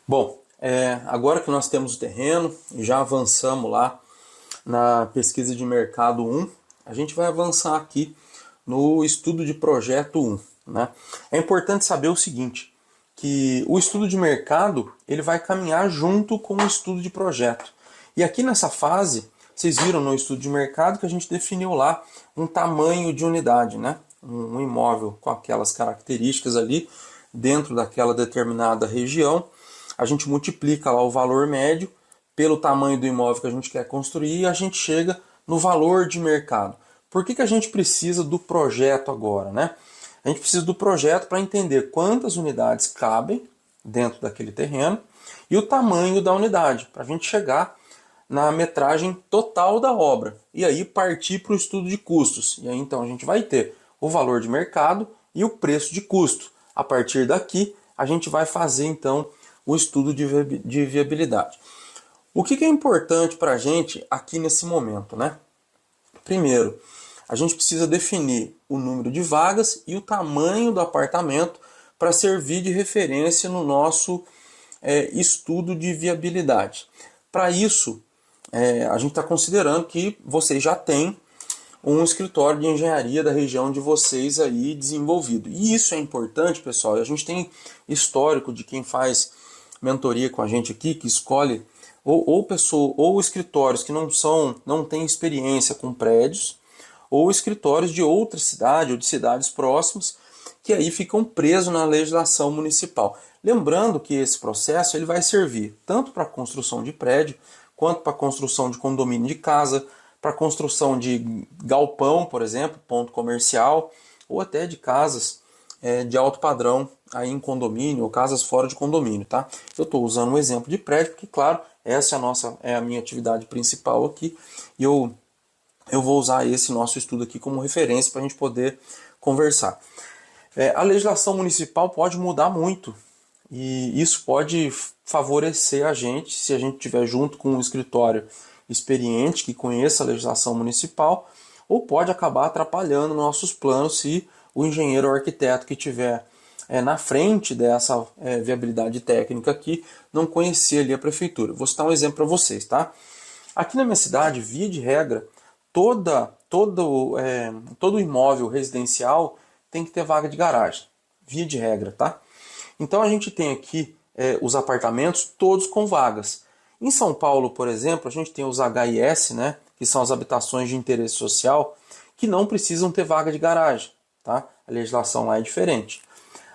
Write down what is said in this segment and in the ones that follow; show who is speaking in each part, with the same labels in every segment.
Speaker 1: Bom, agora que nós temos o terreno, já avançamos lá na pesquisa de mercado 1, a gente vai avançar aqui no estudo de projeto 1. Né? É importante saber o seguinte, que o estudo de mercado ele vai caminhar junto com o estudo de projeto. E aqui nessa fase, vocês viram no estudo de mercado que a gente definiu lá um tamanho de unidade, né? Um imóvel com aquelas características ali dentro daquela determinada região. A gente multiplica lá o valor médio pelo tamanho do imóvel que a gente quer construir e a gente chega no valor de mercado. Por que a gente precisa do projeto agora, né? A gente precisa do projeto para entender quantas unidades cabem dentro daquele terreno e o tamanho da unidade, para a gente chegar na metragem total da obra. E aí partir para o estudo de custos. E aí então a gente vai ter o valor de mercado e o preço de custo. A partir daqui a gente vai fazer então o estudo de viabilidade. O que é importante para a gente aqui nesse momento, né? Primeiro, a gente precisa definir o número de vagas e o tamanho do apartamento para servir de referência no nosso estudo de viabilidade. Para isso, a gente está considerando que vocês já têm um escritório de engenharia da região de vocês aí desenvolvido. E isso é importante, pessoal. A gente tem histórico de quem faz mentoria com a gente aqui, que escolhe ou escritórios que não têm experiência com prédios, ou escritórios de outra cidade ou de cidades próximas, que aí ficam presos na legislação municipal. Lembrando que esse processo ele vai servir tanto para a construção de prédio, quanto para a construção de condomínio de casa, para a construção de galpão, por exemplo, ponto comercial, ou até de casas de alto padrão aí em condomínio, ou casas fora de condomínio. Tá? Eu estou usando um exemplo de prédio, porque, claro, essa é a minha atividade principal aqui, e eu vou usar esse nosso estudo aqui como referência para a gente poder conversar. A legislação municipal pode mudar muito e isso pode favorecer a gente, se a gente estiver junto com um escritório experiente que conheça a legislação municipal, ou pode acabar atrapalhando nossos planos se o engenheiro ou arquiteto que estiver na frente dessa viabilidade técnica aqui não conhecer ali a prefeitura. Vou citar um exemplo para vocês. Tá? Aqui na minha cidade, via de regra, todo imóvel residencial tem que ter vaga de garagem, via de regra, tá? Então a gente tem aqui os apartamentos todos com vagas. Em São Paulo, por exemplo, a gente tem os HIS, né, que são as habitações de interesse social, que não precisam ter vaga de garagem, tá? A legislação lá é diferente.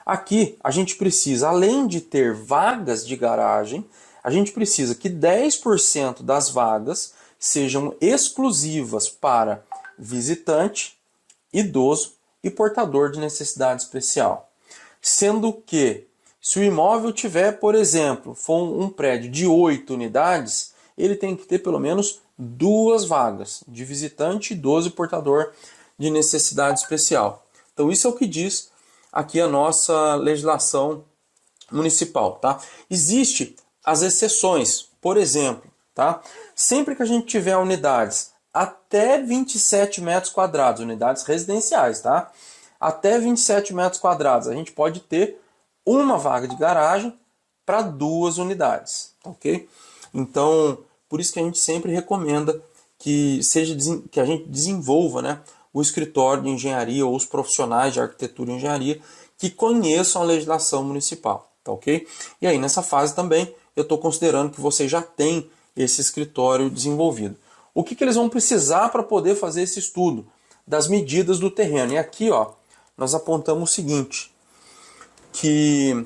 Speaker 1: Aqui a gente precisa, além de ter vagas de garagem, a gente precisa que 10% das vagas sejam exclusivas para visitante, idoso e portador de necessidade especial. Sendo que, se o imóvel tiver, por exemplo, for um prédio de 8 unidades, ele tem que ter pelo menos 2 vagas de visitante, idoso e portador de necessidade especial. Então isso é o que diz aqui a nossa legislação municipal. Tá? Existem as exceções, por exemplo, tá? Sempre que a gente tiver unidades até 27 metros quadrados, unidades residenciais, tá? Até 27 metros quadrados, a gente pode ter uma vaga de garagem para 2 unidades, ok? Então, por isso que a gente sempre recomenda que a gente desenvolva, né, o escritório de engenharia ou os profissionais de arquitetura e engenharia que conheçam a legislação municipal, tá ok? E aí, nessa fase também, eu estou considerando que vocês já têm esse escritório desenvolvido. O que eles vão precisar para poder fazer esse estudo? Das medidas do terreno. E aqui ó, nós apontamos o seguinte, que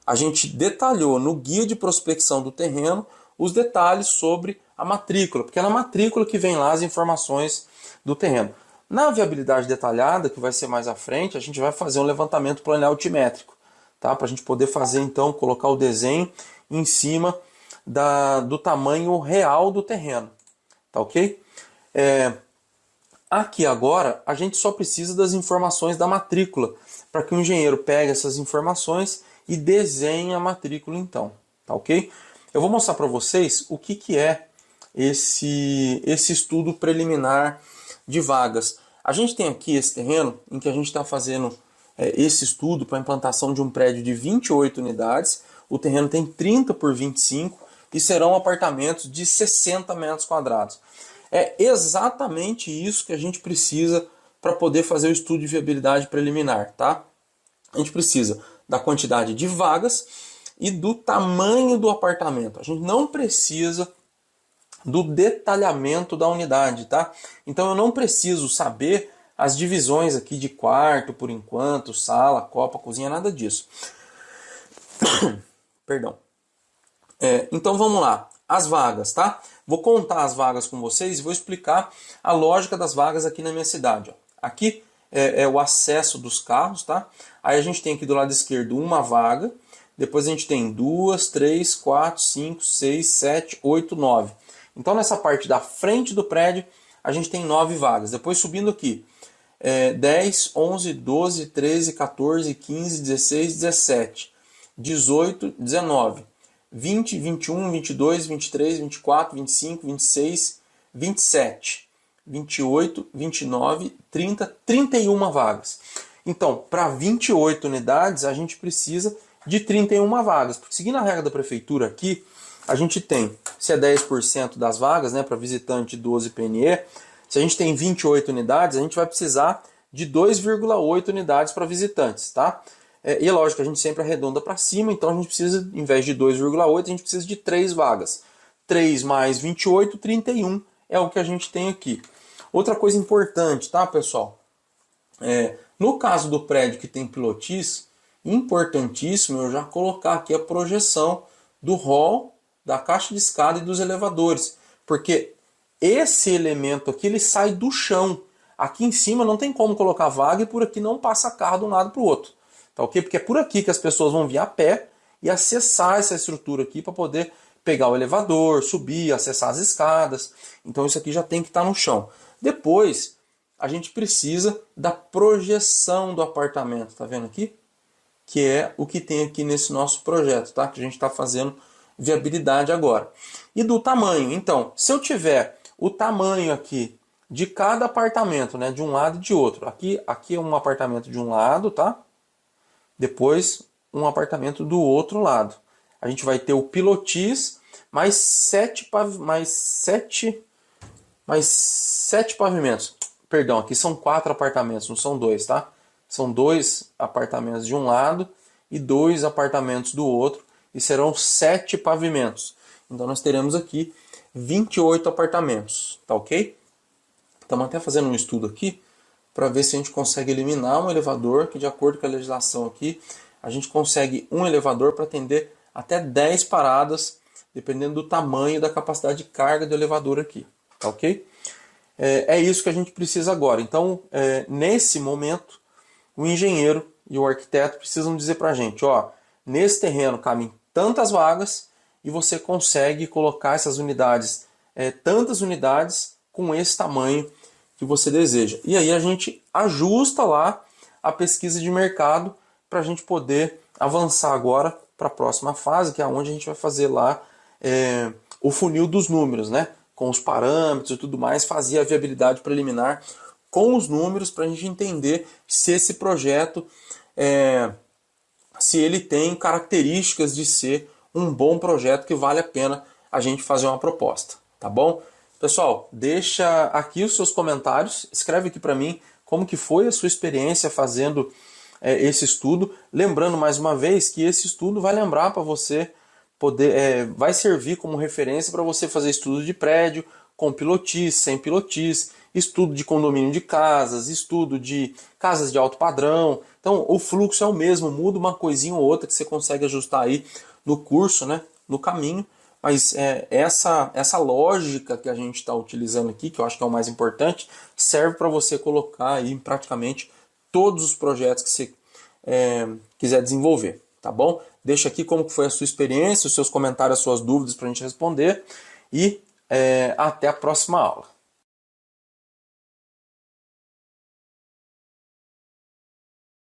Speaker 1: a gente detalhou no guia de prospecção do terreno os detalhes sobre a matrícula, porque é na matrícula que vem lá as informações do terreno. Na viabilidade detalhada, que vai ser mais à frente, a gente vai fazer um levantamento planial altimétrico, tá? Para a gente poder fazer então, colocar o desenho em cima do tamanho real do terreno, tá ok? Aqui agora a gente só precisa das informações da matrícula, para que o engenheiro pegue essas informações e desenhe a matrícula então, tá ok? Eu vou mostrar para vocês o que é esse estudo preliminar de vagas. A gente tem aqui esse terreno em que a gente está fazendo esse estudo para a implantação de um prédio de 28 unidades, o terreno tem 30 por 25 e serão apartamentos de 60 metros quadrados. É exatamente isso que a gente precisa para poder fazer o estudo de viabilidade preliminar, tá? A gente precisa da quantidade de vagas e do tamanho do apartamento. A gente não precisa do detalhamento da unidade, tá? Então eu não preciso saber as divisões aqui de quarto, por enquanto, sala, copa, cozinha, nada disso. Perdão. Então vamos lá. As vagas, tá? Vou contar as vagas com vocês e vou explicar a lógica das vagas aqui na minha cidade. Ó. Aqui é o acesso dos carros, tá? Aí a gente tem aqui do lado esquerdo uma vaga. Depois a gente tem 2, 3, 4, 5, 6, 7, 8, 9. Então nessa parte da frente do prédio a gente tem 9 vagas. Depois subindo aqui, 10, 11, 12, 13, 14, 15, 16, 17, 18, 19, 20, 21, 22, 23, 24, 25, 26, 27, 28, 29, 30, 31 vagas. Então, para 28 unidades, a gente precisa de 31 vagas. Porque seguindo a regra da prefeitura aqui, a gente tem, se é 10% das vagas, né, para visitante 12 PNE, se a gente tem 28 unidades, a gente vai precisar de 2,8 unidades para visitantes, tá? E é lógico, a gente sempre arredonda para cima, então a gente precisa, em vez de 2,8, a gente precisa de 3 vagas. 3 mais 28, 31 é o que a gente tem aqui. Outra coisa importante, tá, pessoal? No caso do prédio que tem pilotis, importantíssimo eu já colocar aqui a projeção do hall, da caixa de escada e dos elevadores. Porque esse elemento aqui ele sai do chão. Aqui em cima não tem como colocar vaga e por aqui não passa carro de um lado para o outro. Tá ok? Porque é por aqui que as pessoas vão vir a pé e acessar essa estrutura aqui para poder pegar o elevador, subir, acessar as escadas. Então isso aqui já tem que estar no chão. Depois a gente precisa da projeção do apartamento. Tá vendo aqui? Que é o que tem aqui nesse nosso projeto, tá? Que a gente está fazendo viabilidade agora. E do tamanho. Então, se eu tiver o tamanho aqui de cada apartamento, né, de um lado e de outro. Aqui é um apartamento de um lado, tá? Depois um apartamento do outro lado. A gente vai ter o pilotis mais 7 pavimentos. Perdão, aqui são 4 apartamentos, não são 2, tá? São 2 apartamentos de um lado e 2 apartamentos do outro. E serão 7 pavimentos. Então nós teremos aqui 28 apartamentos, tá ok? Estamos até fazendo um estudo aqui para ver se a gente consegue eliminar um elevador, que de acordo com a legislação aqui, a gente consegue um elevador para atender até 10 paradas, dependendo do tamanho e da capacidade de carga do elevador aqui, tá ok? É isso que a gente precisa agora. Então, nesse momento, o engenheiro e o arquiteto precisam dizer para a gente, ó, nesse terreno cabem tantas vagas e você consegue colocar essas unidades, tantas unidades com esse tamanho que você deseja. E aí a gente ajusta lá a pesquisa de mercado para a gente poder avançar agora para a próxima fase, que é onde a gente vai fazer lá o funil dos números, né? Com os parâmetros e tudo mais, fazer a viabilidade preliminar com os números para a gente entender se esse projeto se ele tem características de ser um bom projeto que vale a pena a gente fazer uma proposta, tá bom? Pessoal, deixa aqui os seus comentários, escreve aqui para mim como que foi a sua experiência fazendo esse estudo. Lembrando mais uma vez que esse estudo vai lembrar para você poder, vai servir como referência para você fazer estudo de prédio com pilotis, sem pilotis, estudo de condomínio de casas, estudo de casas de alto padrão. Então o fluxo é o mesmo, muda uma coisinha ou outra que você consegue ajustar aí no curso, né, no caminho. Mas essa lógica que a gente está utilizando aqui, que eu acho que é o mais importante, serve para você colocar aí em praticamente todos os projetos que você quiser desenvolver, tá bom? Deixa aqui como foi a sua experiência, os seus comentários, as suas dúvidas para a gente responder e até a próxima aula.